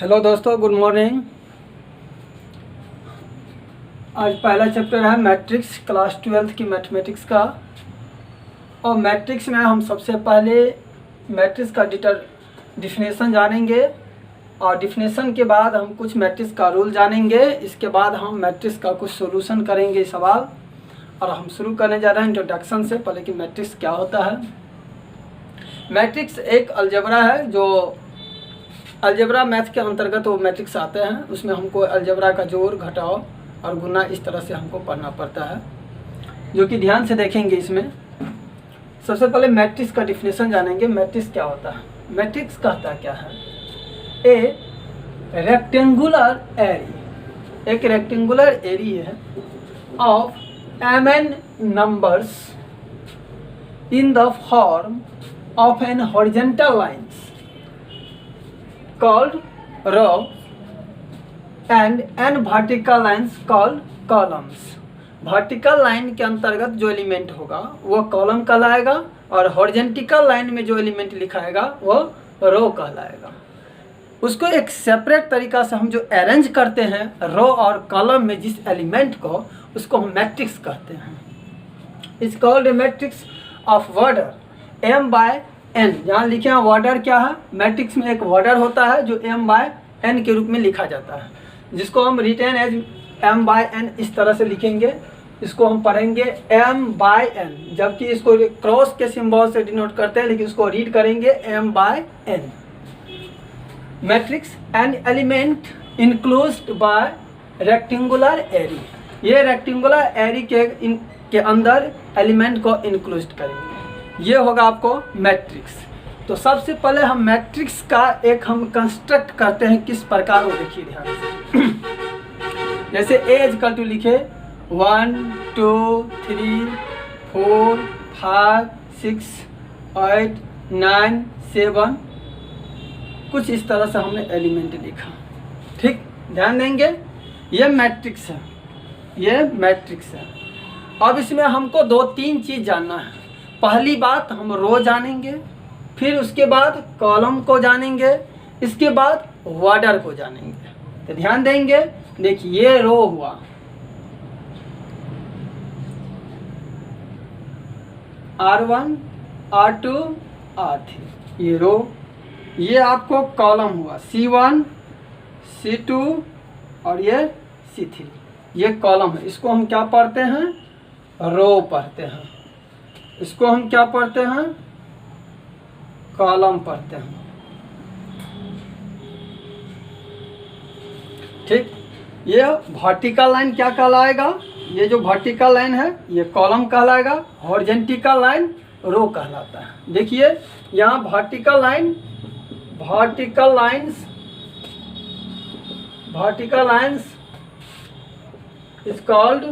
Hello दोस्तों, good morning. आज पहला चैप्टर है मैट्रिक्स, क्लास 12th की मैथमेटिक्स का। और मैट्रिक्स में हम सबसे पहले मैट्रिक्स का डिफिनेशन जानेंगे और डिफिनेशन के बाद हम कुछ मैट्रिक्स का रूल जानेंगे। इसके बाद हम मैट्रिक्स का कुछ सॉल्यूशन करेंगे सवाल। और हम शुरू करने जा रहे हैं इंट्रोडक्शन से पहले कि मैट्रिक्स क्या होता है। मैट्रिक्स एक अलजेब्रा है, जो अलजेब्रा मैथ के अंतर्गत वो मैट्रिक्स आते हैं। उसमें हमको अलजेब्रा का जोड़, घटाव और गुना इस तरह से हमको पढ़ना पड़ता है, जो कि ध्यान से देखेंगे। इसमें सबसे पहले मैट्रिक्स का डिफिनेशन जानेंगे। मैट्रिक्स क्या होता है? मैट्रिक्स कहता क्या है? ए रेक्टेंगुलर एरी, एक रेक्टेंगुलर एरी है of mn numbers in the form of an horizontal lines called row and n vertical lines called columns। Vertical line के अंतर्गत जो एलिमेंट होगा वो कॉलम कहलाएगा और हॉरिजॉन्टल लाइन में जो एलिमेंट लिखाएगा वो रो कहलाएगा। उसको एक सेपरेट तरीका से हम जो अरेंज करते हैं रो और कॉलम में जिस एलिमेंट को, उसको हम मैट्रिक्स कहते हैं। It's called a matrix of order m/n। यहाँ लिखे हैं ऑर्डर क्या है? मैट्रिक्स में एक ऑर्डर होता है जो m/n के रूप में लिखा जाता है, जिसको हम रिटेन एज m/n इस तरह से लिखेंगे। इसको हम पढ़ेंगे m/n, जबकि इसको क्रॉस के सिंबल से डिनोट करते हैं, लेकिन इसको रीड करेंगे m/n। Matrix N element enclosed by rectangular array. ये रेक्टेंगुलर एरी के अंदर एलिमेंट को इंक्लूड करेंगे। ये होगा आपको मैट्रिक्स। तो सबसे पहले हम मैट्रिक्स का एक हम कंस्ट्रक्ट करते हैं किस प्रकार, वो देखिए ध्यान से। जैसे ए इक्वल टू लिखे 1 2 3 4 5 6 8 9 7, कुछ इस तरह से हमने एलिमेंट लिखा। ठीक, ध्यान देंगे, ये मैट्रिक्स है, ये मैट्रिक्स है। अब इसमें हमको 2-3 चीज़ जानना है। पहली बात हम रो जानेंगे, फिर उसके बाद कॉलम को जानेंगे, इसके बाद ऑर्डर को जानेंगे। तो ध्यान देंगे, देखिए ये रो हुआ, R1 R2 R3, ये रो। ये आपको कॉलम हुआ C1 C2 और ये C3, ये कॉलम है। इसको हम क्या पढ़ते हैं? रो पढ़ते हैं। इसको हम क्या पढ़ते हैं? कॉलम पढ़ते हैं। ठीक, ये वर्टिकल लाइन क्या कहलाएगा? ये जो वर्टिकल लाइन है ये कॉलम कहलाएगा, हॉरिजॉन्टल लाइन रो कहलाता है। देखिए यहाँ vertical lines is called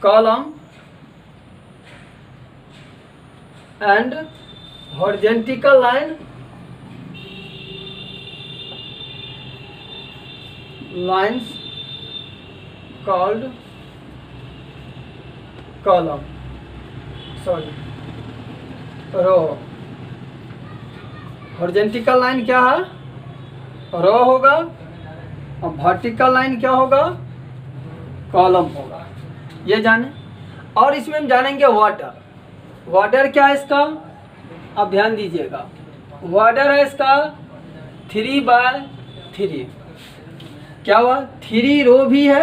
column and horizontal lines called column, row. Horizontal line क्या है? रो होगा, और वर्टिकल लाइन क्या होगा? कॉलम होगा। ये जाने। और इसमें हम जानेंगे वाटर। वाटर क्या है इसका? अब ध्यान दीजिएगा, वाटर है इसका 3/3। क्या हुआ? 3 रो भी है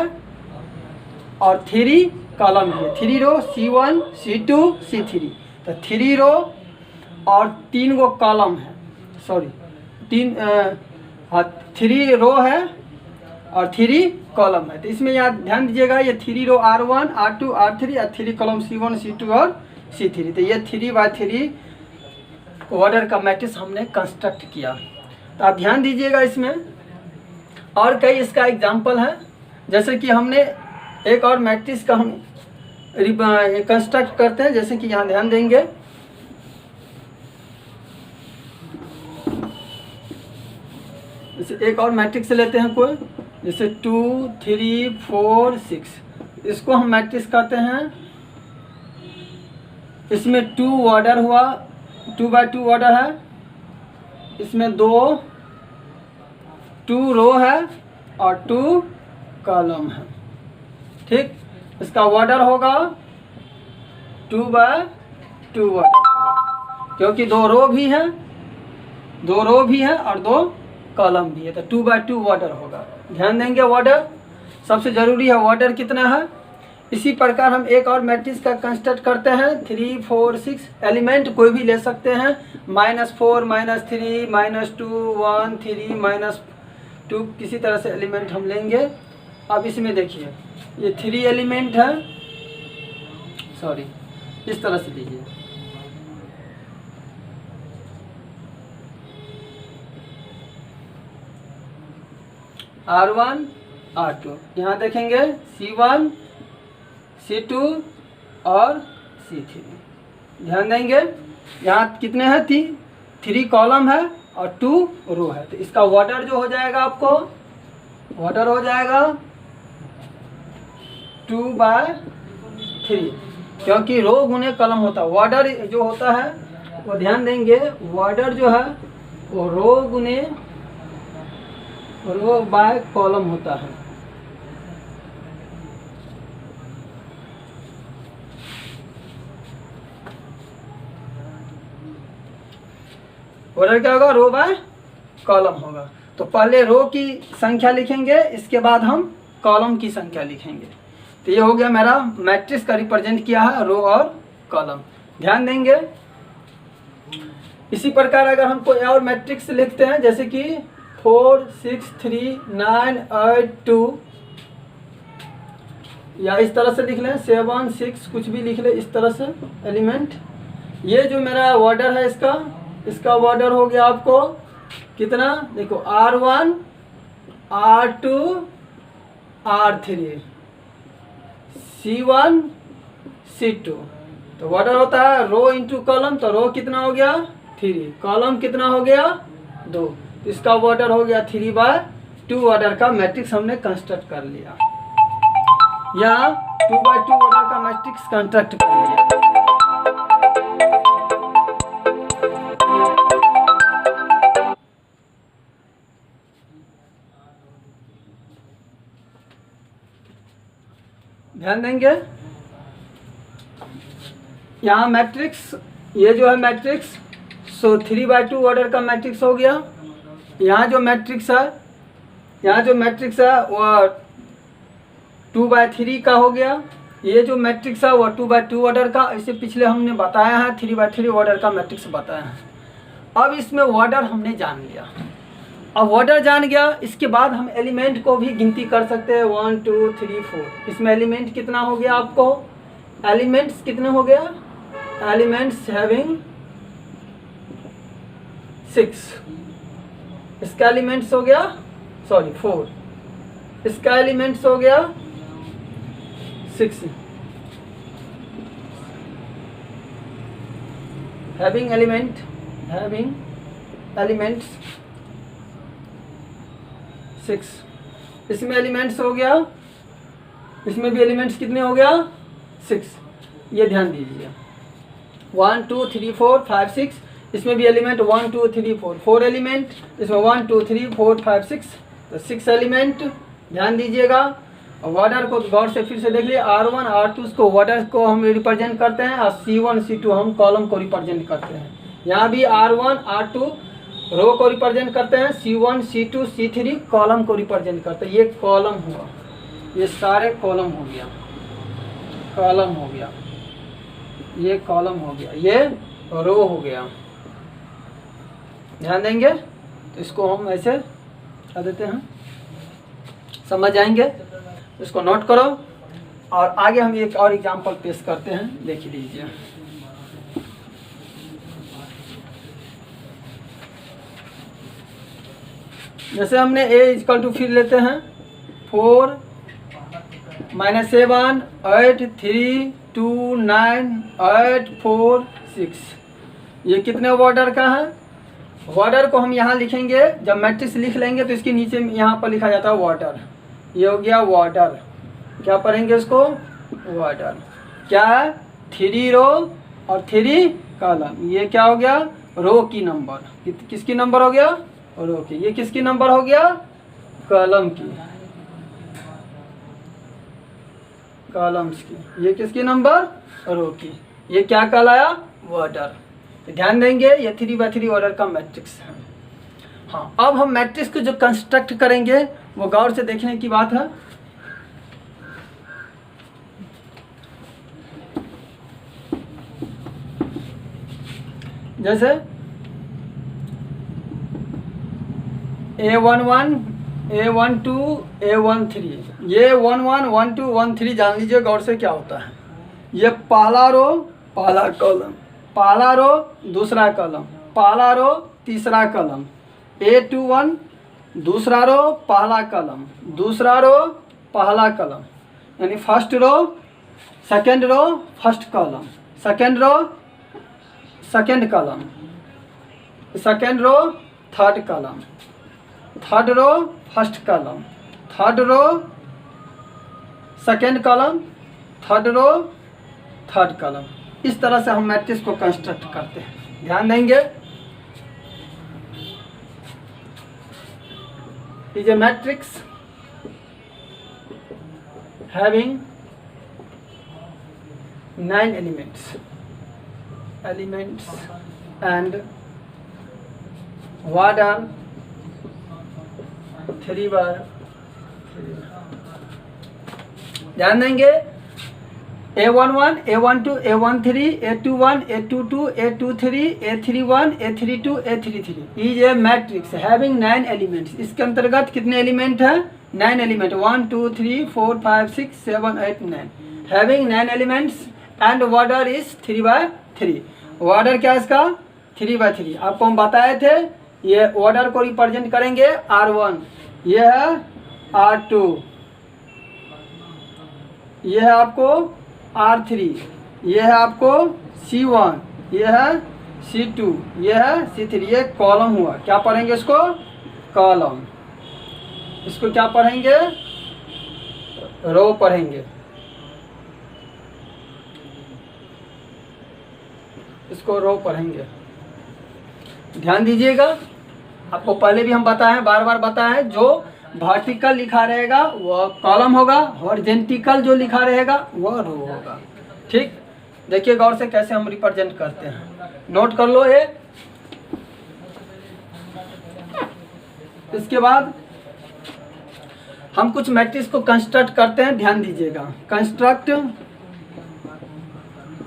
और 3 कॉलम भी है। 3 रो C1 C2 C3, तो 3 रो और 3 गो कॉलम है। सॉरी, 3 रो है और 3 कॉलम है। तो इसमें यहाँ ध्यान दीजिएगा, ये 3 रो R1 R2 R3 और 3 कॉलम C1 C2 और C3। तो ये 3/3 ऑर्डर का मैट्रिक्स हमने कंस्ट्रक्ट किया। तो आप ध्यान दीजिएगा, इसमें और कई इसका एग्जाम्पल है। जैसे कि हमने एक और मैट्रिक्स का हम कंस्ट्रक्ट करते हैं, जैसे कि यहाँ ध्यान देंगे, जैसे एक और मैट्रिक्स लेते हैं कोई, जैसे 2 3 4 6, इसको हम मैट्रिक्स कहते हैं। इसमें 2 ऑर्डर हुआ, 2/2 ऑर्डर है इसमें 2 रो है और 2 कॉलम है। ठीक, इसका ऑर्डर होगा 2/2 ऑर्डर, क्योंकि 2 रो भी है और 2 कॉलम भी है, तो 2/2 ऑर्डर होगा। ध्यान देंगे, ऑर्डर सबसे ज़रूरी है। ऑर्डर कितना है? इसी प्रकार हम एक और मैट्रिक्स का कंस्ट्रक्ट करते हैं। 3 4 6 एलिमेंट कोई भी ले सकते हैं, -4 -3 -2 1 3 -2 किसी तरह से एलिमेंट हम लेंगे। अब इसमें देखिए ये 3 एलिमेंट है, सॉरी इस तरह से लीजिए। R1 R2 यहाँ देखेंगे C1 C2 और C3। ध्यान देंगे यहाँ कितने हैं? 3 कॉलम है और 2 रो है, तो इसका ऑर्डर जो हो जाएगा, आपको ऑर्डर हो जाएगा 2/3, क्योंकि रो गुने कॉलम होता है। ऑर्डर जो होता है वो ध्यान देंगे, ऑर्डर जो है वो रो गुने रो बाय कॉलम होता है। ऑर्डर क्या होगा? रो बाय कॉलम होगा। तो पहले रो की संख्या लिखेंगे, इसके बाद हम कॉलम की संख्या लिखेंगे। तो ये हो गया मेरा मैट्रिक्स का रिप्रेजेंट किया है रो और कॉलम। ध्यान देंगे इसी प्रकार अगर हम कोई और मैट्रिक्स लिखते हैं, जैसे कि 4 6 3 9 8 2, या इस तरह से लिख लें 7 6, कुछ भी लिख लें इस तरह से एलिमेंट। ये जो मेरा ऑर्डर है इसका ऑर्डर हो गया आपको कितना? देखो R1 R2 R3 C1 C2, तो ऑर्डर होता है रो इंटू कॉलम। तो रो कितना हो गया? 3, कॉलम कितना हो गया? 2, तो इसका ऑर्डर हो गया 3/2 ऑर्डर का मैट्रिक्स हमने कंस्ट्रक्ट कर लिया, या 2/2 ऑर्डर का मैट्रिक्स कंस्ट्रक्ट कर लिया। ध्यान देंगे यहाँ मैट्रिक्स, ये जो है मैट्रिक्स, सो 3/2 ऑर्डर का मैट्रिक्स हो गया। यहाँ जो मैट्रिक्स है वो 2/3 का हो गया। ये जो मैट्रिक्स है वो 2/2 ऑर्डर का, इसे पिछले हमने बताया है 3/3 ऑर्डर का मैट्रिक्स बताया है। अब इसमें ऑर्डर हमने जान लिया। अब ऑर्डर जान गया, इसके बाद हम एलिमेंट को भी गिनती कर सकते हैं 1 2 3 4। इसमें एलिमेंट कितना हो गया? आपको एलिमेंट्स कितने हो गया? Elements having 6। इसका एलिमेंट्स हो गया 4। इसका एलिमेंट्स हो गया 6। Having elements 6। इसमें एलिमेंट्स हो गया, इसमें भी एलिमेंट्स कितने हो गया? 6। ये ध्यान दीजिए 1 2 3 4 5 6। इसमें भी एलिमेंट 1 2 3 4 एलिमेंट, इसमें 1 2 3 4 5 6, तो 6 एलिमेंट। ध्यान दीजिएगा, ऑर्डर को गौर से फिर से देख लिए। R1 R2 को ऑर्डर को हम रिप्रेजेंट करते हैं और C1 C2 हम कॉलम को रिप्रेजेंट करते हैं। यहाँ भी R1 R2 रो को रिप्रेजेंट करते हैं, C1 C2 C3 कॉलम को रिप्रेजेंट करते हैं। ये कॉलम हुआ, ये सारे कॉलम हो गया, कॉलम हो गया, ये कॉलम हो गया, ये रो हो गया। ध्यान देंगे, तो इसको हम ऐसे कर देते हैं, समझ जाएंगे। इसको नोट करो और आगे हम एक और एग्जांपल पेश करते हैं, देख लीजिए। जैसे हमने A फिर लेते हैं 4 -7 8 3 2 9 8 4 6। ये कितने ऑर्डर का है? ऑर्डर को हम यहाँ लिखेंगे, जब मैट्रिक्स लिख लेंगे तो इसके नीचे यहाँ पर लिखा जाता है ऑर्डर। ये हो गया ऑर्डर, क्या पढ़ेंगे इसको? ऑर्डर क्या है? 3 रो और 3 कॉलम। ये क्या हो गया? रो की नंबर, किसकी नंबर हो गया, रो की। ये किसकी नंबर हो गया, कॉलम की, कॉलम्स की। ये किसकी नंबर, रो की। ये क्या कहलाया, ऑर्डर। तो ध्यान देंगे ये 3x3 ऑर्डर का मैट्रिक्स है। हाँ, अब हम मैट्रिक्स को जो कंस्ट्रक्ट करेंगे वो गौर से देखने की बात है। जैसे A11, A12, A13, ये 1 1 1 2 1 3 जान लीजिए गौर से क्या होता है। ये पहला रो पहला कॉलम, पहला रो दूसरा कॉलम, पहला रो तीसरा कॉलम। A21 दूसरा रो पहला कॉलम, दूसरा रो पहला कॉलम, यानी first row second row first column, second row second column, second row third column, third row first column, third row second column, third row third column. इस तरह से हम मैट्रिक्स को कंस्ट्रक्ट करते हैं। ध्यान देंगे, is a matrix having 9 elements and order 3x3। ध्यान देंगे A11, A12, A13, A21, A22, A23, A31, A32, A33 is a matrix having 9 elements. इसके अंतर्गत कितने एलिमेंट है, 9 element, 1 2 3 4 5 6 7 8 9, having 9 elements and order is 3x3। Order क्या है इसका, 3x3। आपको हम बताए थे ये ऑर्डर को रिप्रेजेंट करेंगे R1, ये है R2, ये है आपको R3, ये है आपको C1, ये है C2, ये है C3। ये कॉलम हुआ, क्या पढ़ेंगे इसको, कॉलम। इसको क्या पढ़ेंगे, रो पढ़ेंगे। इसको रो पढ़ेंगे। ध्यान दीजिएगा, आपको पहले भी हम बताए हैं, बार बार बताए हैं, जो वर्टिकल लिखा रहेगा वह कॉलम होगा, हॉरिजॉन्टल जो लिखा रहेगा वह रो होगा। ठीक, देखिए गौर से कैसे हम रिप्रेजेंट करते हैं, नोट कर लो ये। इसके बाद हम कुछ मैट्रिक्स को कंस्ट्रक्ट करते हैं, ध्यान दीजिएगा।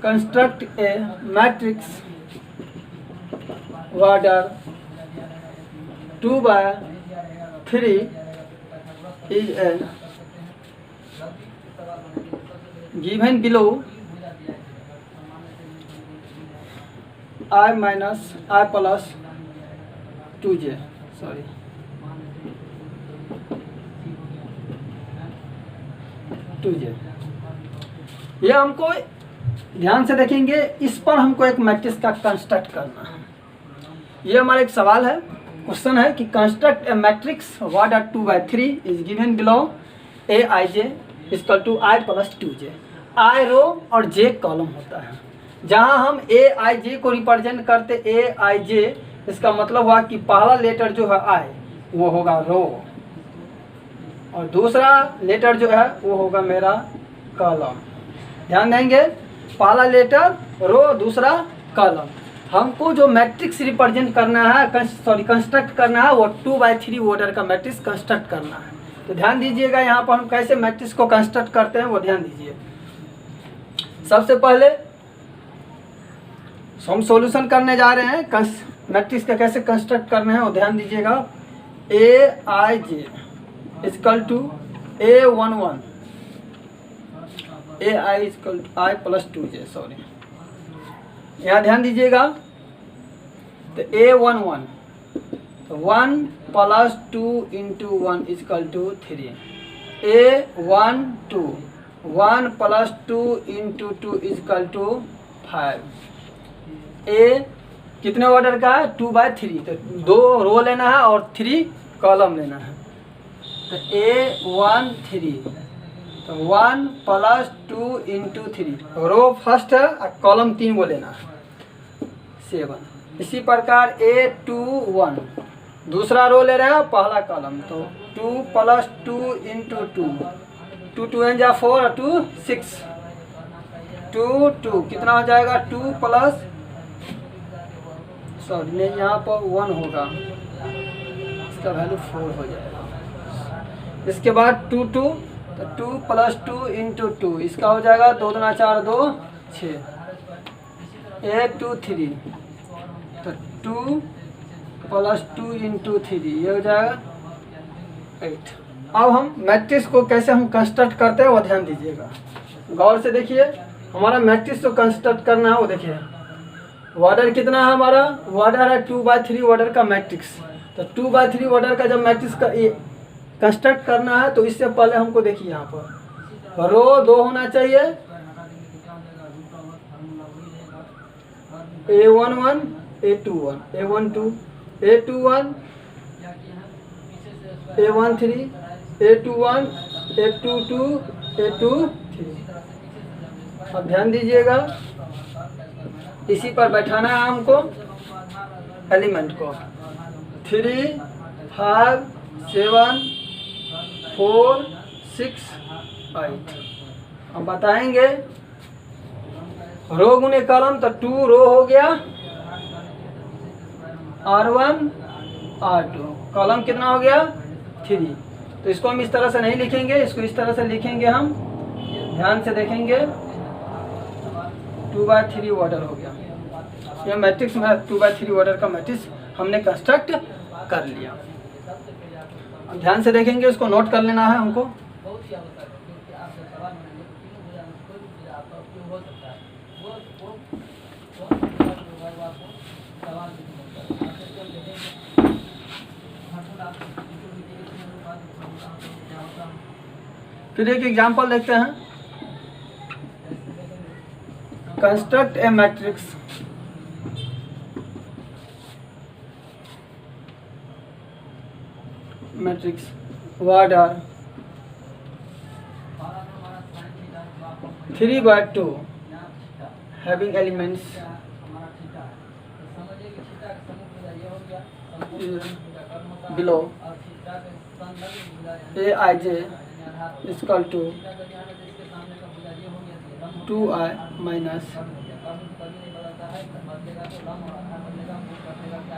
Construct a matrix order 2x3 is given below I minus I plus 2j, sorry, ये हमको ध्यान से देखेंगे, इस पर हमको एक मैट्रिक्स का कंस्ट्रक्ट करना है। ये हमारा एक सवाल है, क्वेश्चन है कि construct a matrix order 2x3 is given below Aij equal to I plus 2j। I row और j कॉलम होता है। जहां हम Aij को रिप्रेजेंट करते Aij, इसका मतलब हुआ कि पहला लेटर जो है I वो होगा रो, और दूसरा लेटर जो है वो होगा मेरा कॉलम। ध्यान देंगे, पहला लेटर रो, दूसरा कॉलम। हमको जो मैट्रिक्स रिप्रेजेंट करना है, कंस्ट्रक्ट करना है, वो 2x3 ऑर्डर का मैट्रिक्स कंस्ट्रक्ट करना है। तो ध्यान दीजिएगा, यहाँ पर हम कैसे मैट्रिक्स को कंस्ट्रक्ट करते हैं वो ध्यान दीजिए। सबसे पहले हम सॉल्यूशन करने जा रहे हैं, मैट्रिक्स का कैसे कंस्ट्रक्ट करना है वो ध्यान दीजिएगा। Aij equal to A11, Ai equal to I plus 2j, sorry, यहाँ ध्यान दीजिएगा। तो A11 तो 1 plus 2 into 1 equal to 3। A12 1 plus 2 into 2 equal to 5। A कितने ऑर्डर का है, 2x3, तो 2 रो लेना है और 3 कॉलम लेना है। तो A13 तो 1 प्लस 2 इंटू 3, रो फर्स्ट है और कॉलम 3 वो लेना है, 7। इसी प्रकार A21 दूसरा रो ले रहे हैं पहला कॉलम, तो 2 + 2 × 2, 2 2 जा 4 और 2 6, 2 2 कितना हो जाएगा 2 प्लस सॉरी नहीं यहाँ पर 1 होगा, इसका वैल्यू 4 हो जाएगा। इसके बाद 2 2, तो 2 + 2 × 2, इसका हो जाएगा 2 दूना 4 2 6, A23 तो 2 + 2 × 3 ये हो जाएगा 8। अब हम मैट्रिक्स को कैसे हम कंस्ट्रक्ट करते हैं वो ध्यान दीजिएगा, गौर से देखिए। हमारा मैट्रिक्स जो कंस्ट्रक्ट करना है वो देखिए, ऑर्डर कितना है हमारा, ऑर्डर है 2/3 ऑर्डर का मैट्रिक्स। तो 2/3 ऑर्डर का जब मैट्रिक्स का कंस्ट्रक्ट करना है तो इससे पहले हमको देखिए यहाँ पर रो 2 होना चाहिए, A11 A21 A12 A21 A13 A21 A22 A23। अब ध्यान दीजिएगा, इसी पर बैठाना है हमको एलिमेंट को, 3 5 7 4 6 8। हम बताएंगे रो गुने कॉलम, तो 2 रो हो गया R1 R2, कॉलम कितना हो गया 3। तो इसको हम इस तरह से नहीं लिखेंगे, इसको इस तरह से लिखेंगे हम, ध्यान से देखेंगे 2/3 ऑर्डर हो गया। यह मैट्रिक्स में 2/3 ऑर्डर का मैट्रिक्स हमने कंस्ट्रक्ट कर लिया। अब ध्यान से देखेंगे, इसको नोट कर लेना है हमको। फिर एक एग्जांपल देखते हैं, construct a matrix order 3/2 having elements below Aij equal to 2i minus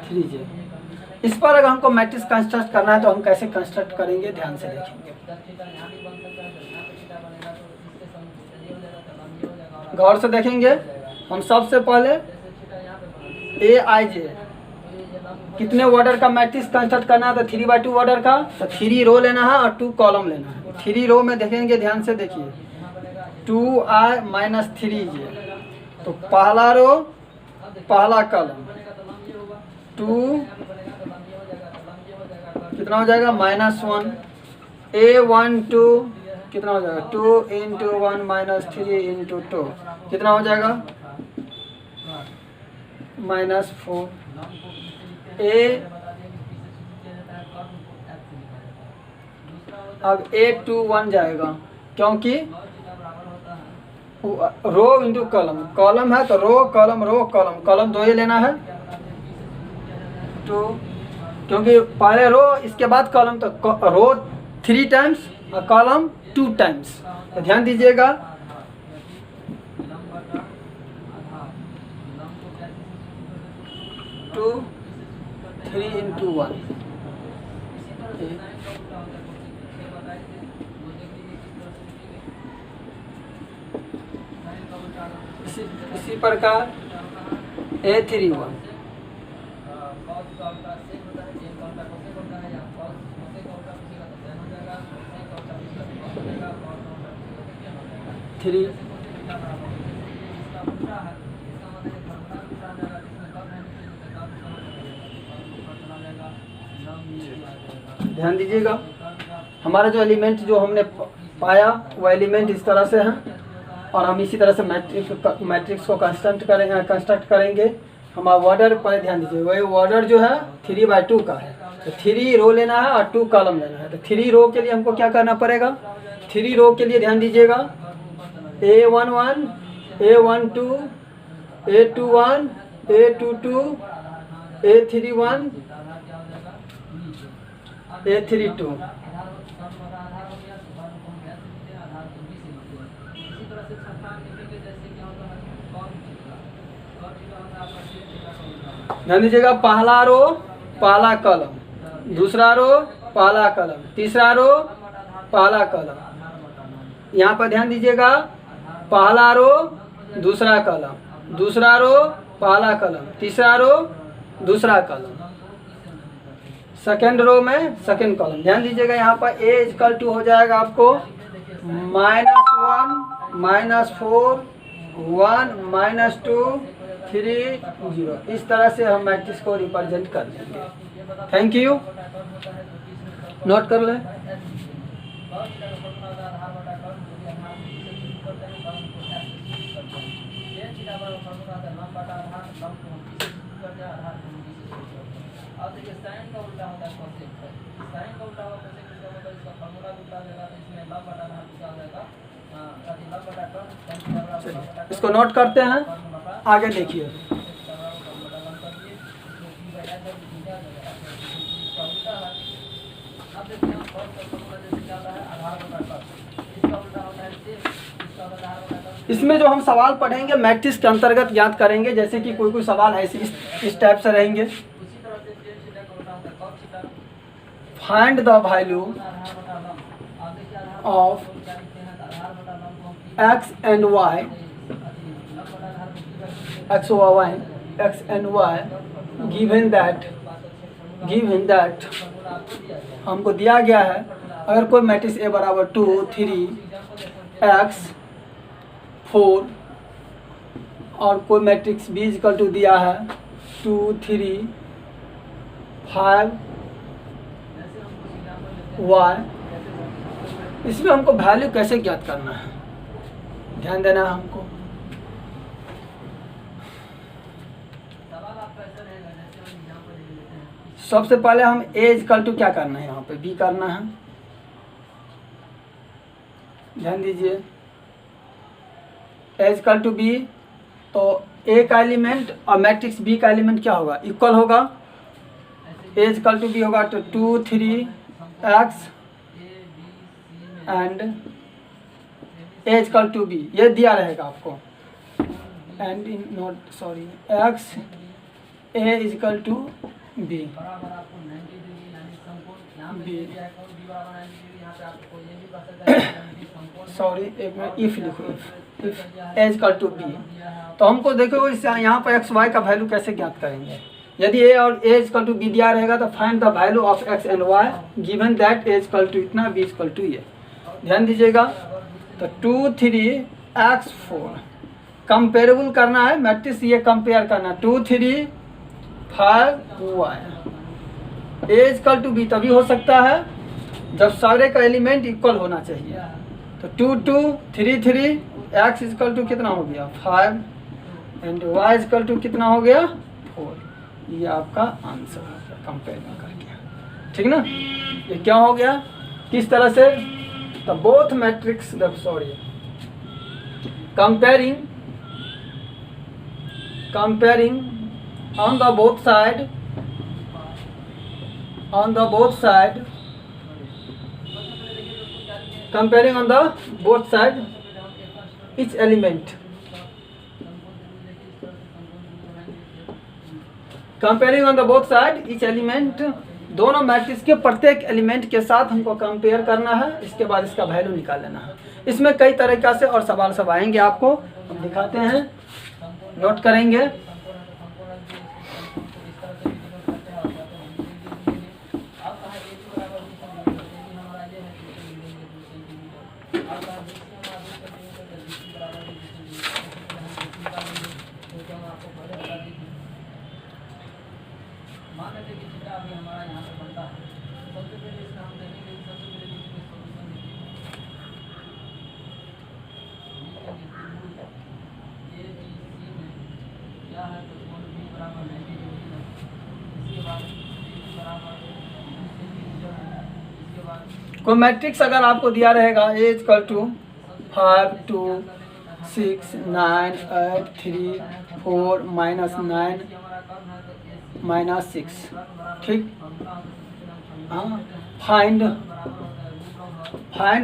3j। इस पर अगर हमको मैट्रिक्स कंस्ट्रक्ट करना है तो हम कैसे कंस्ट्रक्ट करेंगे, ध्यान से देखेंगे, गौर से देखेंगे। हम सबसे पहले Aij कितने ऑर्डर का मैट्रिक्स कंस्ट्रक्ट करना है, तो 3/2 ऑर्डर का, तो 3 रो लेना है और 2 कॉलम लेना है। 3 रो में देखेंगे, ध्यान से देखिए 2i minus 3j, तो पहला रो पहला कॉलम 2 कितना हो जाएगा -1, A12 कितना हो जाएगा 2 × 1 - 3 × 2 कितना हो जाएगा -4। अब A21 जाएगा, क्योंकि रो इंटू कॉलम, कॉलम है तो row column row column, column 2 ही लेना है। तो क्योंकि पहले रो इसके बाद कॉलम, तो रो 3 टाइम्स और कॉलम 2 टाइम्स। तो ध्यान दीजिएगा, टू 3 × 1 इसी प्रकार A31 3 ध्यान दीजिएगा, हमारा जो एलिमेंट जो हमने पाया वो एलिमेंट इस तरह से हैं, और हम इसी तरह से मैट्रिक्स को कंस्ट्रक्ट करेंगे। हमारा ऑर्डर पर ध्यान दीजिए, वही ऑर्डर जो है 3/2 का है, तो 3 रो लेना है और 2 कॉलम लेना है। तो 3 रो के लिए हमको क्या करना पड़ेगा, 3 रो के लिए ध्यान दीजिएगा A11 A12 A21 A22 A31 A32। ध्यान दीजिएगा, पहला रो पहला कॉलम, दूसरा रो पहला कॉलम, तीसरा रो पहला कॉलम। यहाँ पर ध्यान दीजिएगा, पहला रो दूसरा कॉलम, दूसरा रो पहला कॉलम, तीसरा रो दूसरा कॉलम, सेकेंड रो में सेकेंड कॉलम। ध्यान दीजिएगा, यहाँ पर A = हो जाएगा आपको -1 -4 1 -2 3 0। इस तरह से हम मैट्रिक्स को रिप्रेजेंट कर लेंगे। थैंक यू, नोट कर लें। इसको नोट करते हैं, आगे देखिए। इसमें जो हम सवाल पढ़ेंगे मैट्रिक्स के अंतर्गत याद करेंगे, जैसे कि कोई सवाल ऐसे इस टाइप से रहेंगे। Find the value of x and y, x and y given that हमको दिया गया है, अगर कोई मैट्रिक्स A = 2 3 x 4 और कोई मैट्रिक्स B = दिया है 2 3 5 y। इसमें हमको वैल्यू कैसे ज्ञात करना है, ध्यान देना है हमको। सबसे पहले हम A = क्या करना है, यहाँ पे B करना है। ध्यान दीजिए, A = B, तो A का एलिमेंट और मैट्रिक्स B का एलिमेंट क्या होगा, इक्वल होगा। A = B होगा तो 2 3 x एंड A = B, ये दिया रहेगा आपको। And in note sorry x A = B sorry एक मिनट, इफ लिखो, इफ A = B। तो हमको देखो यहाँ पर x y का वैल्यू कैसे ज्ञात करेंगे। यदि A और A = B दिया रहेगा तो find the value of x and y given that A = इतना B = ये। ध्यान दीजिएगा, तो 2 3 x 4 कंपेरेबल करना है मैट्रिक्स, ये कंपेयर करना 2 3 5 y। A = B तभी हो सकता है जब सारे का एलिमेंट इक्वल होना चाहिए। तो 2 2 3 3 x = कितना हो गया 5 एंड y = कितना हो गया 4। ये आपका आंसर हो गया कंपेयरिंग करके, ठीक ना। ये क्या हो गया, किस तरह से, तो both matrix sorry comparing on the both side comparing on the both side each element, comparing on the both side each element, दोनों मैट्रिक्स के प्रत्येक एलिमेंट के साथ हमको कंपेयर करना है। इसके बाद इसका वैल्यू निकाल लेना है। इसमें कई तरीक़ा से और सवाल सब आएंगे, आपको हम दिखाते हैं, नोट करेंगे। कोई मैट्रिक्स अगर आपको दिया रहेगा A = 5 2 6 9 8 3 4 -9 -6, ठीक। हाँ, find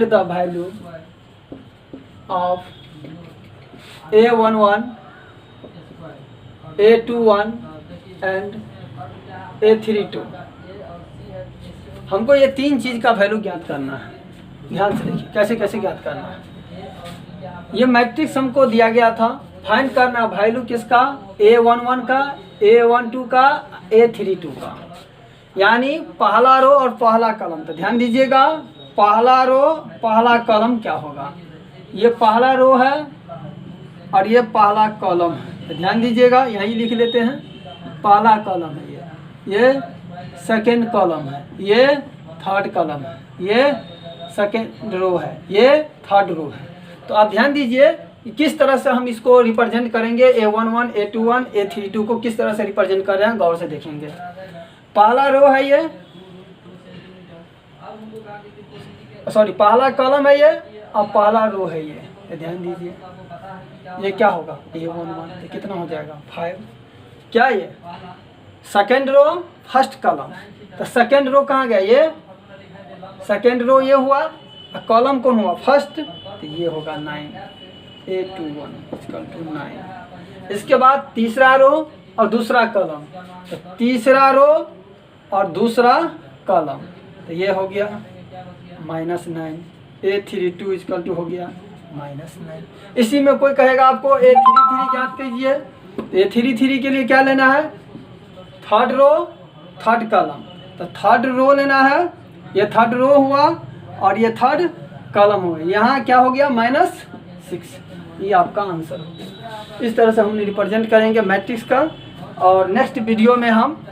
the value of A11, A21 and A32। हमको ये तीन चीज़ का वैल्यू ज्ञात करना है। ध्यान से देखिए कैसे कैसे ज्ञात करना है। ये मैट्रिक्स हमको दिया गया था, फाइंड करना वैल्यू किसका, A11 का, A12 का, A32 का, यानी पहला रो और पहला कॉलम। तो ध्यान दीजिएगा, पहला रो पहला कॉलम क्या होगा, ये पहला रो है और ये पहला कॉलम है। तो ध्यान दीजिएगा, यहीं लिख लेते हैं, पहला कॉलम है ये सेकेंड कॉलम है, ये थर्ड कॉलम है, ये सेकेंड रो है, ये थर्ड रो है। तो आप ध्यान दीजिए कि किस तरह से हम इसको रिप्रेजेंट करेंगे, A11, A21, A32 को किस तरह से रिप्रेजेंट कर रहे हैं, गौर से देखेंगे। पहला रो है ये, सॉरी पहला कॉलम है ये और पहला रो है ये। ध्यान दीजिए, ये क्या होगा, A11, तो कितना हो जाएगा 5। क्या ये सेकेंड रो फर्स्ट कॉलम, तो सेकेंड रो कहाँ गया, ये सेकेंड रो ये हुआ, कॉलम कौन हुआ फर्स्ट, तो ये होगा 9, A21 = 9। इसके बाद तीसरा रो और दूसरा कॉलम, तो तीसरा रो और दूसरा कॉलम, तो ये हो गया -9, A32 = हो गया -9। इसी में कोई कहेगा आपको A33 ज्ञात कीजिए, A33 के लिए क्या लेना है, थर्ड रो थर्ड कॉलम, तो थर्ड रो लेना है, ये थर्ड रो हुआ और ये थर्ड कॉलम हो गया, यहाँ क्या हो गया -6। ये आपका आंसर हो गया। इस तरह से हम रिप्रेजेंट करेंगे मैट्रिक्स का। और नेक्स्ट वीडियो में हम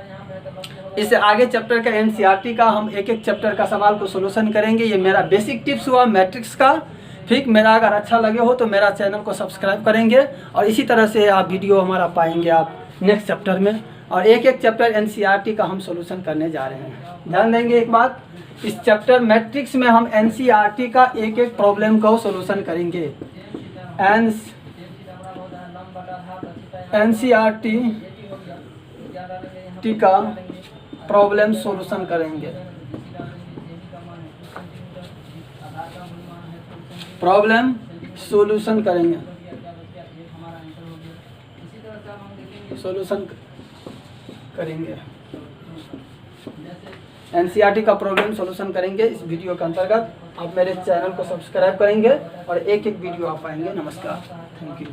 इससे आगे चैप्टर का NCERT का हम एक एक चैप्टर का सवाल को सोल्यूशन करेंगे। ये मेरा बेसिक टिप्स हुआ मैट्रिक्स का। ठीक, मेरा अगर अच्छा लगे हो तो मेरा चैनल को सब्सक्राइब करेंगे और इसी तरह से आप वीडियो हमारा पाएंगे आप नेक्स्ट चैप्टर में। और एक एक चैप्टर NCERT का हम सोल्यूशन करने जा रहे हैं। ध्यान देंगे एक बात, इस चैप्टर मैट्रिक्स में हम NCERT का एक एक प्रॉब्लम को सोल्यूशन करेंगे। NCERT का प्रॉब्लम सोल्यूशन करेंगे, प्रॉब्लम सोल्यूशन करेंगे, सोल्यूशन करेंगे, NCERT का प्रॉब्लम सोल्यूशन करेंगे। इस वीडियो के अंतर्गत आप मेरे चैनल को सब्सक्राइब करेंगे और एक एक वीडियो आप पाएंगे। नमस्कार, थैंक यू।